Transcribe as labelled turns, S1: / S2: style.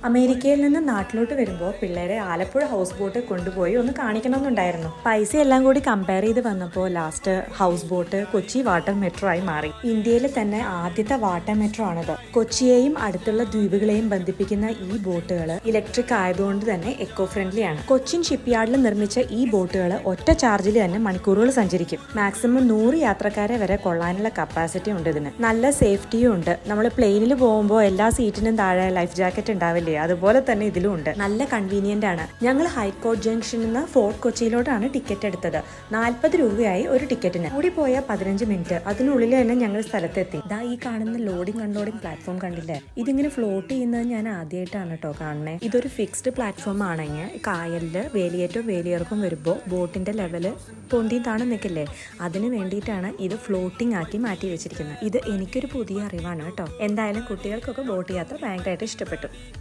S1: അമേരിക്കയിൽ നിന്ന് നാട്ടിലോട്ട് വരുമ്പോൾ പിള്ളേരെ ആലപ്പുഴ ഹൗസ് ബോട്ട് കൊണ്ടുപോയി ഒന്ന് കാണിക്കണമെന്നുണ്ടായിരുന്നു. പൈസ എല്ലാം കൂടി കമ്പയർ ചെയ്ത് വന്നപ്പോൾ last house boat Kochi water metro ആയി മാറി. ഇന്ത്യയിലെ തന്നെ ആദ്യത്തെ വാട്ടർ മെട്രോ ആണിത്. കൊച്ചിയെയും അടുത്തുള്ള ദ്വീപുകളെയും ബന്ധിപ്പിക്കുന്ന ഈ ബോട്ടുകൾ ഇലക്ട്രിക് ആയതുകൊണ്ട് തന്നെ എക്കോ ഫ്രണ്ട്ലി ആണ്. കൊച്ചിൻ ഷിപ്പ്യാർഡിൽ നിർമ്മിച്ച ഈ ബോട്ടുകൾ ഒറ്റ ചാർജിൽ തന്നെ മണിക്കൂറുകൾ സഞ്ചരിക്കും. മാക്സിമം 100 യാത്രക്കാരെ വരെ കൊള്ളാനുള്ള കപ്പാസിറ്റി ഉണ്ട് ഇതിന്. നല്ല സേഫ്റ്റിയും ഉണ്ട്. നമ്മൾ പ്ലെയിനിൽ പോകുമ്പോൾ എല്ലാ സീറ്റിനും താഴെ ലൈഫ് ജാക്കറ്റ് ഉണ്ടാവില്ലേ, അതുപോലെ തന്നെ ഇതിലും ഉണ്ട്. നല്ല കൺവീനിയന്റ് ആണ്. ഞങ്ങൾ ഹൈക്കോർട്ട് ജംഗ്ഷനിൽ നിന്ന് ഫോർട്ട് കൊച്ചിയിലോട്ടാണ് ടിക്കറ്റ് എടുത്തത്. 40 രൂപയായി ഒരു ടിക്കറ്റിന്. കൂടി പോയ 15 മിനിറ്റ്. അതിനുള്ളിൽ തന്നെ ഞങ്ങൾ സ്ഥലത്തെത്തി. ദാ ഈ കാണുന്ന ലോഡിംഗ് അൺലോഡിംഗ് പ്ലാറ്റ്ഫോം കണ്ടില്ലേ, ഇതിങ്ങനെ ഫ്ലോട്ട് ചെയ്യുന്നത് ഞാൻ ആദ്യമായിട്ടാണ് കേട്ടോ കാണുന്നത്. ഇതൊരു ഫിക്സ്ഡ് പ്ലാറ്റ്ഫോം ആണെങ്കിൽ കായലില് വേലിയേറ്റവും വേലിയിറക്കും വരുമ്പോൾ ബോട്ടിന്റെ ലെവല് പൊന്തി താണു നിൽക്കില്ലേ, അതിന് വേണ്ടിയിട്ടാണ് ഇത് ഫ്ലോട്ടിംഗ് ആക്കി മാറ്റി വെച്ചിരിക്കുന്നത്. ഇത് എനിക്കൊരു പുതിയ അറിവാണ് കേട്ടോ. എന്തായാലും കുട്ടികൾക്കൊക്കെ ബോട്ട് യാത്ര ഭയങ്കരമായിട്ട് ഇഷ്ടപ്പെട്ടു.